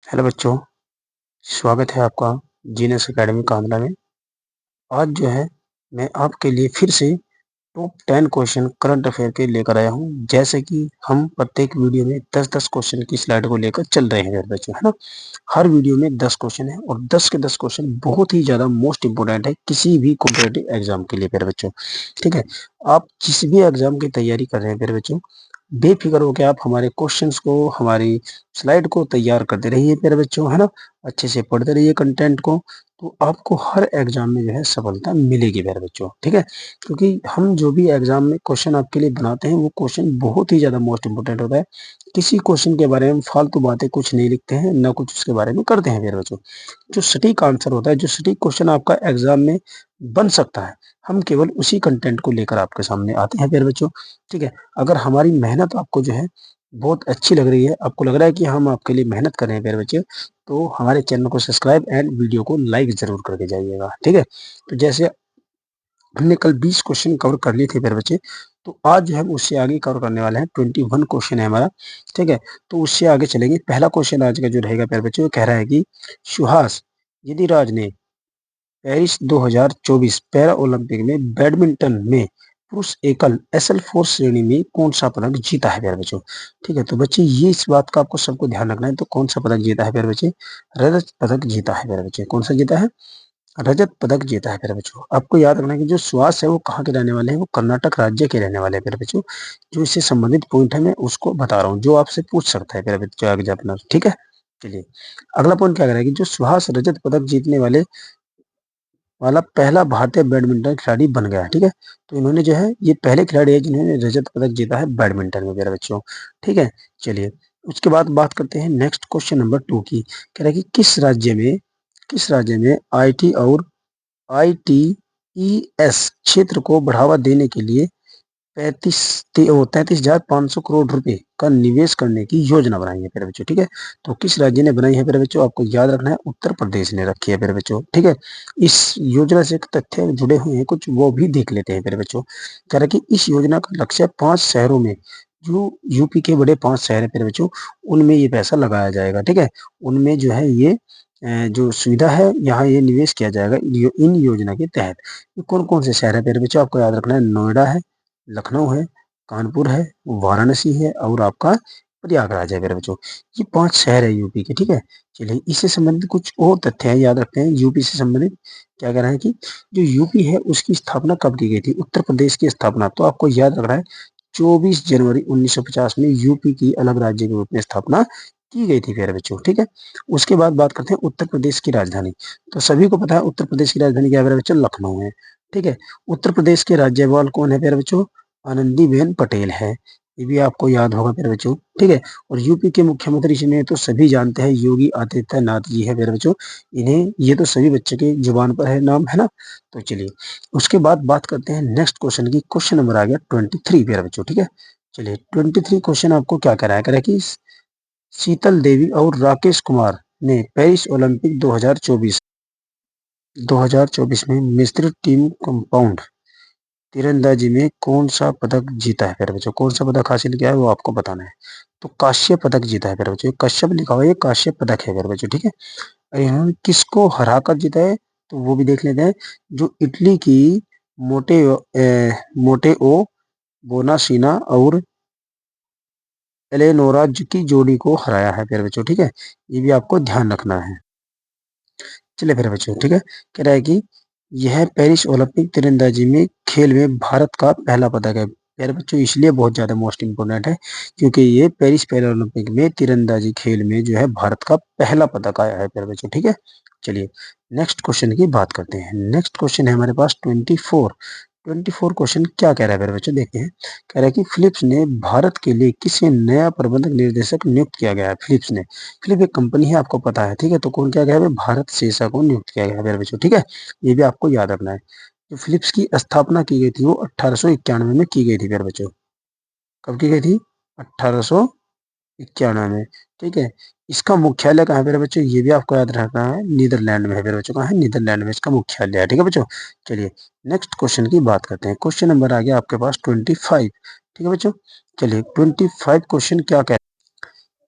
Hello बच्चों, स्वागत है आपका जीनियस एकेडमी कांगड़ा में। आज जो है मैं आपके लिए फिर से टॉप 10 क्वेश्चन करंट अफेयर के लेकर आया हूँ। जैसे कि हम प्रत्येक वीडियो में 10-10 क्वेश्चन की स्लाइड को लेकर चल रहे हैं मेरे बच्चों, है ना। हर वीडियो में 10 क्वेश्चन है और 10 के 10 क्वेश्चन बहुत ही ज़्यादा मोस्ट इंपोर्टेंट है किसी भी कॉम्पिटिटिव एग्जाम के लिए मेरे बच्चों। ठीक है, आप जिस भी एग्जाम की तैयारी कर रहे हैं मेरे बच्चों, बेफिक्र होकर आप हमारे क्वेश्चंस को, हमारी स्लाइड को तैयार करते रहिए मेरे बच्चों, है ना। अच्छे से पढ़ते रहिए कंटेंट को, तो आपको हर एग्जाम में जो है सफलता मिलेगी मेरे बच्चों। ठीक है, क्योंकि हम जो भी एग्जाम में क्वेश्चन आपके लिए बनाते हैं वो क्वेश्चन बहुत ही ज़्यादा मोस्ट इंपोर्टेंट होता है। किसी क्वेश्चन के बारे में फालतू बातें कुछ नहीं लिखते हैं, ना कुछ उसके बारे में करते हैं मेरे बच्चों। जो सटीक आंसर होता है, जो सटीक क्वेश्चन आपका एग्जाम में बन सकता है, हम केवल उसी कंटेंट को लेकर आपके सामने आते हैं मेरे बच्चों। ठीक है, अगर हमारी मेहनत आपको जो है बहुत अच्छी लग रही है, आपको लग रहा है कि हम आपके लिए मेहनत कर रहे हैं मेरे बच्चे, तो हमारे चैनल को सब्सक्राइब एंड वीडियो को लाइक जरूर करके जाइएगा। ठीक है, तो जैसे हमने कल 20 क्वेश्चन कवर कर लिए थे मेरे बच्चे, तो आज जो है उससे आगे कवर करने वाले हैं। 21 क्वेश्चन है हमारा। ठीक है, तो उससे आगे चलेंगे। पहला क्वेश्चन आज का जो रहेगा मेरे बच्चे, वो कह रहा है कि सुहास यदिराज ने पेरिस 2024 पैरा ओलंपिक में बैडमिंटन में पुरुष एकल SL4 श्रेणी में कौन सा पदक जीता है प्यारे बच्चों। ठीक है, तो बच्चे ये इस बात का आपको सबको ध्यान रखना है। तो कौन सा पदक जीता है प्यारे बच्चे? रजत पदक जीता है प्यारे बच्चे। कौन सा जीता है? रजत पदक जीता है प्यारे बच्चों। आपको याद रखना है कि जो सुहास है वो कहाँ के रहने वाले हैं? वो कर्नाटक राज्य के रहने वाले हैं प्यारे बच्चों। जो इससे संबंधित पॉइंट है मैं उसको बता रहा हूँ, जो आपसे पूछ सकता है प्यारे बच्चों आगे अपना। ठीक है, चलिए अगला पॉइंट क्या करेगा कि जो सुहास रजत पदक जीतने वाला पहला भारतीय बैडमिंटन खिलाड़ी बन गया है। ठीक है, तो इन्होंने जो है ये पहले खिलाड़ी है जिन्होंने रजत पदक जीता है बैडमिंटन में मेरे बच्चों। ठीक है, चलिए उसके बाद बात करते हैं नेक्स्ट क्वेश्चन नंबर 2 की। कह रहा है कि किस राज्य में IT और ITES क्षेत्र को बढ़ावा देने के लिए 33,500 करोड़ रुपए का निवेश करने की योजना बनाई है मेरे बच्चों। ठीक है, तो किस राज्य ने बनाई है मेरे बच्चों? आपको याद रखना है, उत्तर प्रदेश ने रखी है मेरे बच्चों। ठीक है, इस योजना से तथ्य जुड़े हुए हैं कुछ, वो भी देख लेते हैं मेरे बच्चों। कह रहा है कि इस योजना का लक्ष्य 5 शहरों में, जो यूपी के बड़े 5 शहर है मेरे बच्चों, उनमें ये पैसा लगाया जाएगा। ठीक है, उनमें जो है ये जो सुविधा है यहाँ ये निवेश किया जाएगा इन योजना के तहत। कौन कौन से शहर है मेरे बच्चों? आपको याद रखना है, नोएडा है, लखनऊ है, कानपुर है, वाराणसी है और आपका प्रयागराज है मेरे बच्चों। ये 5 शहर है यूपी के। ठीक है, चलिए इससे संबंधित कुछ और तथ्य हैं, याद रखते हैं। यूपी से संबंधित क्या कह रहा है कि जो यूपी है उसकी स्थापना कब की गई थी? उत्तर प्रदेश की स्थापना तो आपको याद रखना है 24 जनवरी 1950 में यूपी की अलग राज्य के रूप में स्थापना की गई थी प्यारे बच्चों। ठीक है, उसके बाद बात करते हैं उत्तर प्रदेश की राजधानी। तो सभी को पता है उत्तर प्रदेश की राजधानी क्या है प्यारे बच्चों? लखनऊ है। ठीक है, उत्तर प्रदेश के राज्यपाल कौन है प्यारे बच्चों? आनंदीबेन पटेल है। ये भी आपको याद होगा प्यारे बच्चों। ठीक है, और यूपी के मुख्यमंत्री जिन्हें तो सभी जानते हैं, योगी आदित्यनाथ जी है प्यारे बच्चों। इन्हें ये तो सभी बच्चे के जुबान पर है नाम, है ना। तो चलिए उसके बाद बात करते हैं नेक्स्ट क्वेश्चन की। क्वेश्चन नंबर आ गया 23 प्यारे बच्चों। ठीक है, चलिए 23 क्वेश्चन आपको क्या कह रहा है कि शीतल देवी और राकेश कुमार ने पेरिस ओलंपिक 2024 में मिश्रित टीम कंपाउंड तीरंदाजी में कौन सा पदक जीता है प्यारे बच्चों? कौन सा पदक हासिल किया है वो आपको बताना है। तो कांस्य पदक जीता है प्यारे बच्चों। कश्यप लिखा हुआ है, ये कांस्य पदक है प्यारे बच्चों। ठीक है, और इन्होंने किसको हराकर जीता है तो वो भी देख लेते हैं। जो इटली की मोटे मोटेओ बोनासीना और एलेनोरा की जोड़ी को हराया है प्यारे बच्चों। ठीक है, ये भी आपको ध्यान रखना है। चलिए फिर बच्चों, ठीक है, कह रहा है कि यह पेरिस ओलंपिक तीरंदाजी में खेल में भारत का पहला पदक है। प्यारे बच्चों इसलिए बहुत ज़्यादा मोस्ट इम्पोर्टेंट है क्योंकि ये पेरिस पैरा ओलंपिक में तीरंदाजी खेल में जो है भारत का पहला पदक आया है प्यारे बच्चों। ठीक है, चलिए नेक्स्ट क्वेश्चन की बात करते हैं। नेक्स्ट क्वेश्चन है हमारे पास 24 क्वेश्चन क्या कह रहा है मेरे बच्चों? देखते हैं। कह रहा है कि फिलिप्स ने भारत के लिए किसे नया प्रबंधक निर्देशक नियुक्त किया गया है? फिलिप्स ने, फिलिप एक कंपनी है आपको पता है। ठीक है, तो कौन क्या गया है? भारत सेसा को नियुक्त किया गया है मेरे बच्चों। ठीक है, ये भी आपको याद रखना है। जो फिलिप्स की स्थापना की गई थी वो 1891 में की गई थी मेरे बच्चों। कब की गई थी? 1891 में। ठीक है, इसका मुख्यालय कहाँ है मेरे बच्चों? ये भी आपको याद रखना है, नीदरलैंड में है मेरे बच्चों। कहाँ है? नीदरलैंड में इसका मुख्यालय है। ठीक है बच्चों, चलिए नेक्स्ट क्वेश्चन की बात करते हैं। क्वेश्चन नंबर आ गया आपके पास 25। ठीक है बच्चों, चलिए 25 क्वेश्चन क्या कहते हैं?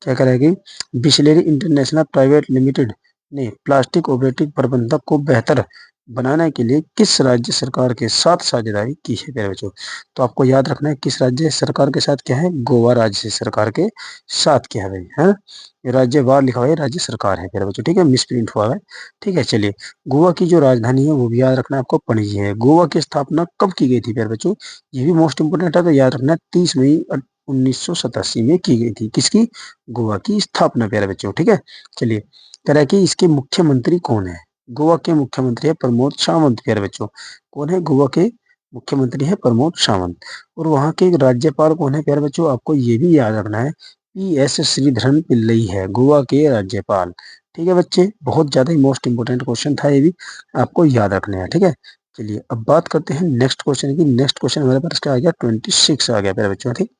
क्या करेगी, बिस्लेरी इंटरनेशनल प्राइवेट लिमिटेड ने प्लास्टिक ऑपरेटिंग प्रबंधक को बेहतर बनाने के लिए किस राज्य सरकार के साथ साझेदारी की है प्यारे बच्चों। तो आपको याद रखना है किस राज्य सरकार के साथ क्या है, गोवा राज्य सरकार के साथ क्या है भाई, है ये राज्य बाहर लिखा हुआ है, राज्य सरकार है प्यारे बच्चों, ठीक है, मिसप्रिंट हुआ है। ठीक है, चलिए गोवा की जो राजधानी है वो भी याद रखना है आपको, पणजी है। गोवा की स्थापना कब की गई थी प्यारे बच्चों, ये भी मोस्ट इंपोर्टेंट है, तो याद रखना है 30 मई 1987 में की गई थी। किसकी, गोवा की स्थापना प्यारे बच्चों, ठीक है। चलिए कह रहा है कि इसके मुख्यमंत्री कौन है, गोवा के मुख्यमंत्री है प्रमोद सावंत प्यारे बच्चों। कौन है, गोवा के मुख्यमंत्री है प्रमोद सावंत। और वहाँ के राज्यपाल कौन है प्यारे बच्चों, आपको ये भी याद रखना है, PS श्रीधरन पिल्लई है गोवा के राज्यपाल। ठीक है बच्चे, बहुत ज्यादा ही मोस्ट इंपोर्टेंट क्वेश्चन था, ये भी आपको याद रखना है, ठीक है। चलिए अब बात करते हैं नेक्स्ट क्वेश्चन की। नेक्स्ट क्वेश्चन हमारे पास क्या आ गया, 26 आ गया प्यारे बच्चों, ठीक।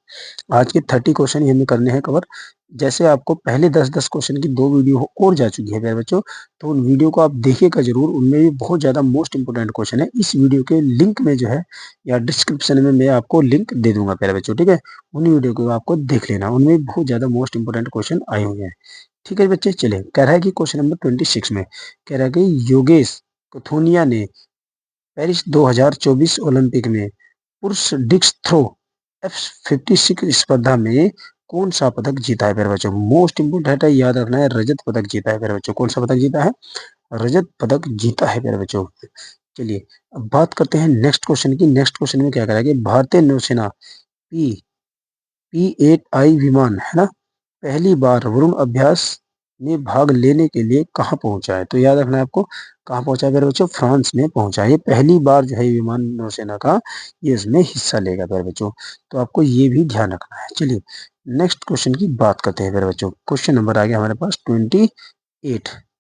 आज के 30 क्वेश्चन ही हमें करने हैं कवर। जैसे आपको पहले 10-10 क्वेश्चन की 2 वीडियो और जा चुकी है प्यारे बच्चों, तो उन वीडियो को आप देखिएगा जरूर, उनमें भी बहुत ज्यादा मोस्ट इंपोर्टेंट क्वेश्चन है। इस वीडियो के लिंक में जो है या डिस्क्रिप्शन में मैं आपको लिंक दे दूंगा प्यारे बच्चों, ठीक है। उन वीडियो को आपको देख लेना, उनमें बहुत ज्यादा मोस्ट इंपोर्टेंट क्वेश्चन आए हुए हैं। ठीक है बच्चे, चले कह रहा है कि क्वेश्चन नंबर 26 में कह रहा है कि योगेश कथुनिया ने पेरिस 2024 ओलंपिक में पुरुष डिस्क थ्रो F56 स्पर्धा में कौन सा पदक जीता है प्यारे बच्चों। मोस्ट इंपोर्टेंट है, याद रखना है, रजत पदक जीता है प्यारे बच्चों। कौन सा पदक जीता है, रजत पदक जीता है प्यारे बच्चों। चलिए अब बात करते हैं नेक्स्ट क्वेश्चन की। नेक्स्ट क्वेश्चन में क्या करेंगे, भारतीय नौसेना पी P8I विमान है ना, पहली बार वरुण अभ्यास में भाग लेने के लिए कहाँ पहुंचा है। तो याद रखना है आपको, कहाँ पहुंचा है प्यारे बच्चों, फ्रांस में पहुंचा है। ये पहली बार जो है विमान नौसेना का ये इसमें हिस्सा लेगा प्यारे बच्चों, तो आपको ये भी ध्यान रखना है। चलिए नेक्स्ट क्वेश्चन की बात करते हैं प्यारे बच्चों। क्वेश्चन नंबर आ गया हमारे पास 28,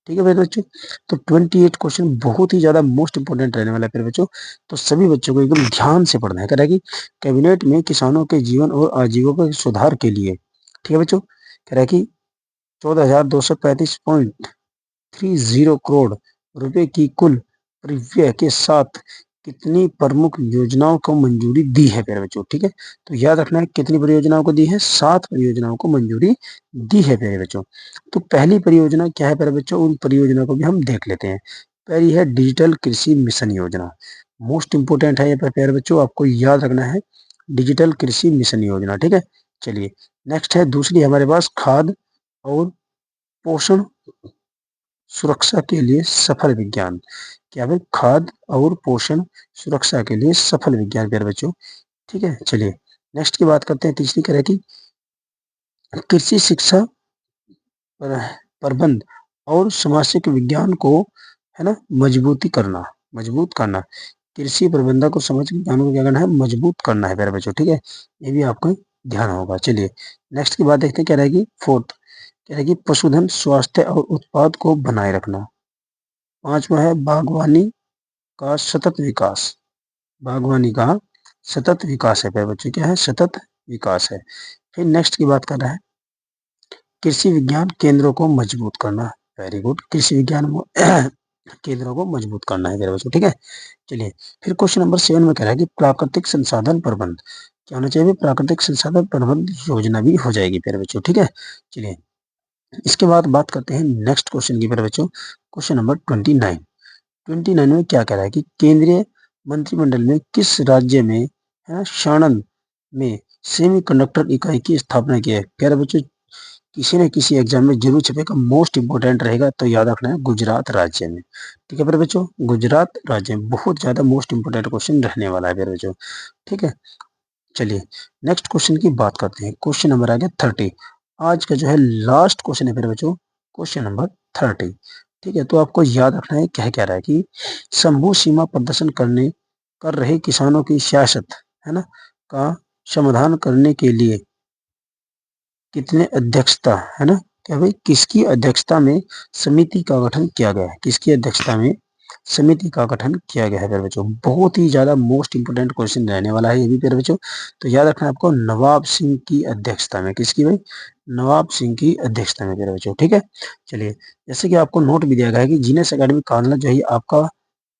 ठीक है प्यारे बच्चों। तो 28 क्वेश्चन बहुत ही ज्यादा मोस्ट इंपोर्टेंट रहने वाला है प्यारे बच्चों, तो सभी बच्चों को एकदम ध्यान से पढ़ना है। कह रहा है कि कैबिनेट में किसानों के जीवन और आजीविका के सुधार के लिए, ठीक है बच्चों, कह रहा है कि 14,235.30 करोड़ रुपए की कुल परिव्यय के साथ कितनी प्रमुख योजनाओं को मंजूरी दी है प्यारे बच्चों, ठीक है। तो याद रखना है कितनी परियोजनाओं को दी है, 7 परियोजनाओं को मंजूरी दी है प्यारे बच्चों। तो पहली परियोजना क्या है प्यारे बच्चों, उन परियोजना को भी हम देख लेते हैं। पहली है डिजिटल कृषि मिशन योजना, मोस्ट इंपोर्टेंट है ये प्यारे बच्चों, आपको याद रखना है, डिजिटल कृषि मिशन योजना, ठीक है। चलिए नेक्स्ट है दूसरी हमारे पास खाद और पोषण सुरक्षा के लिए सफल विज्ञान। क्या भाई, खाद और पोषण सुरक्षा के लिए सफल विज्ञान प्यारे बच्चों, ठीक है। चलिए नेक्स्ट की बात करते हैं, तीसरी तरह की कृषि शिक्षा प्रबंध और सामाजिक विज्ञान को, है ना, मजबूती करना, मजबूत करना। कृषि प्रबंधक और सामाजिक विज्ञान को क्या करना है, मजबूत करना है प्यारे बच्चों, ठीक है। ये भी आपको ध्यान होगा। चलिए नेक्स्ट की बात देखते हैं, क्या रहेगी फोर्थ, क्या रहेगी पशुधन स्वास्थ्य और उत्पाद को बनाए रखना। पांचवा है बागवानी का सतत विकास, बागवानी का सतत विकास है प्यारे बच्चों, क्या है, सतत विकास है। फिर नेक्स्ट की बात कर रहा है कृषि विज्ञान केंद्रों को मजबूत करना, वेरी गुड, कृषि विज्ञान केंद्रों को मजबूत करना है मेरे बच्चों, ठीक है। चलिए फिर क्वेश्चन नंबर 7 में कह रहा है कि प्राकृतिक संसाधन प्रबंध क्या होना चाहिए, प्राकृतिक संसाधन प्रबंध योजना भी हो जाएगी मेरे बच्चों, ठीक है। चलिए इसके बाद बात करते हैं नेक्स्ट क्वेश्चन की मेरे बच्चों। क्वेश्चन नंबर 29 में क्या कह रहा है कि केंद्रीय मंत्रिमंडल में किस राज्य में, है ना, साणंद में सेमीकंडक्टर इकाई की स्थापना की है। प्यारे बच्चों किसी न किसी एग्जाम में जरूर छपेगा, मोस्ट इंपोर्टेंट रहेगा, तो याद रखना है गुजरात राज्य में, ठीक है मेरे बच्चों, गुजरात राज्य में बहुत ज्यादा मोस्ट इंपोर्टेंट क्वेश्चन रहने वाला है मेरे बच्चों, ठीक है। चलिए नेक्स्ट क्वेश्चन की बात करते हैं। क्वेश्चन नंबर आ गया 30, आज का जो है लास्ट क्वेश्चन है मेरे बच्चों, क्वेश्चन नंबर 30, ठीक है। तो आपको याद रखना है क्या कह रहा है कि शंभू सीमा प्रदर्शन कर रहे किसानों की सियासत, है ना, का समाधान करने के लिए कितने अध्यक्षता, है ना, क्या भाई किसकी अध्यक्षता में समिति का गठन किया गया है, किसकी अध्यक्षता में समिति का गठन किया गया है प्यारे बच्चों। बहुत ही ज्यादा मोस्ट इंपोर्टेंट क्वेश्चन रहने वाला है ये भी प्यारे बच्चों, तो याद रखना है आपको नवाब सिंह की अध्यक्षता में, किसकी भाई, नवाब सिंह की अध्यक्षता में प्यारे बच्चों, ठीक है। चलिए जैसे कि आपको नोट भी दिया गया है कि जीनियस एकेडमी कानला जो है आपका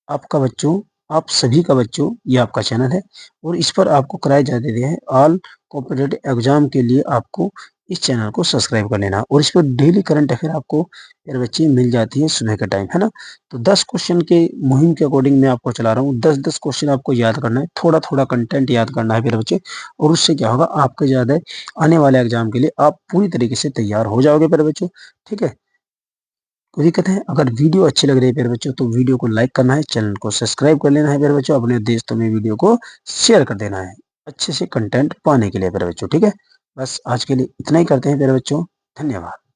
आपका बच्चों, आप सभी का बच्चों, ये आपका चैनल है और इस पर आपको कराए जाते हैं ऑल कॉम्पिटेटिव एग्जाम के लिए आपको इस चैनल को सब्सक्राइब कर लेना और इस पर डेली करंट अफेयर आपको प्यारे बच्चे मिल जाती है सुबह के टाइम, है ना। तो 10 क्वेश्चन के मुहिम के अकॉर्डिंग मैं आपको चला रहा हूँ। 10-10 क्वेश्चन आपको याद करना है, थोड़ा-थोड़ा कंटेंट याद करना है प्यारे बच्चे, और उससे क्या होगा आपके ज़्यादा आने वाले एग्जाम के लिए आप पूरी तरीके से तैयार हो जाओगे प्यारे बच्चों, ठीक है। कोई दिक्कत है? अगर वीडियो अच्छी लग रही है प्यारे बच्चों तो वीडियो को लाइक करना है, चैनल को सब्सक्राइब कर लेना है प्यारे बच्चों, अपने दोस्तों में वीडियो को शेयर कर देना है अच्छे से कंटेंट पाने के लिए प्यारे बच्चों, ठीक है। बस आज के लिए इतना ही करते हैं प्यारे बच्चों, धन्यवाद।